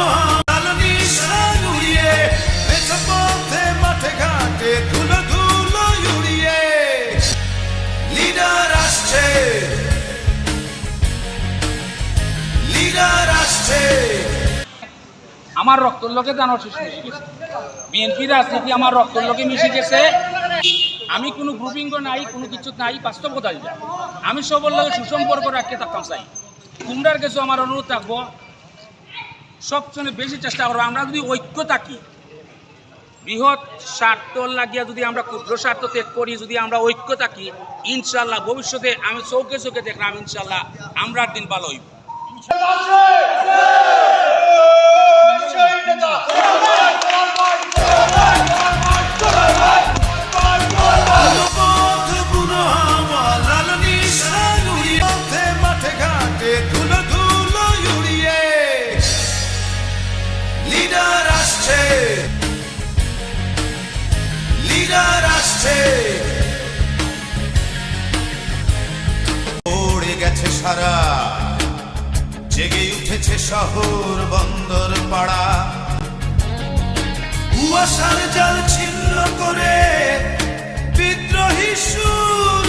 বুনো আলোনি সানুয়ে বেঁচে পথে মাঠে ঘাটে ধুলো ধুলো উড়িয়ে লিডার আসছে, লিডার আসছে। আমার রক্তর লোকে জানার শেষ মিশে গেছে, বিএনপি রাজনীতি আমার রক্তর লোকে মিশে গেছে। আমি কোনো গ্রুপিংও নাই, কোনো কিছু নাই, বাস্তব কথা দিলাম। আমি সবার লোকের সুসম্পর্ক রাখতে থাকতাম চাই। তোমরার কাছে আমার অনুরোধ থাকবো, সবচেয়ে বেশি চেষ্টা করবো আমরা যদি ঐক্য থাকি, বৃহৎ স্বার্থ লাগিয়া যদি আমরা ক্ষুদ্র স্বার্থ ত্যাগ করি, যদি আমরা ঐক্য থাকি, ইনশাল্লাহ ভবিষ্যতে আমি চৌকে চোখে দেখলাম ইনশাল্লাহ আমরার দিন ভালো হইব। লিডার আসছে, লিডার আসছে। পড়ে গেছে সারা, জেগে উঠেছে শহর বন্দর পাড়া, কুয়াশার জাল ছিন্ন করে বিদ্রোহী সুর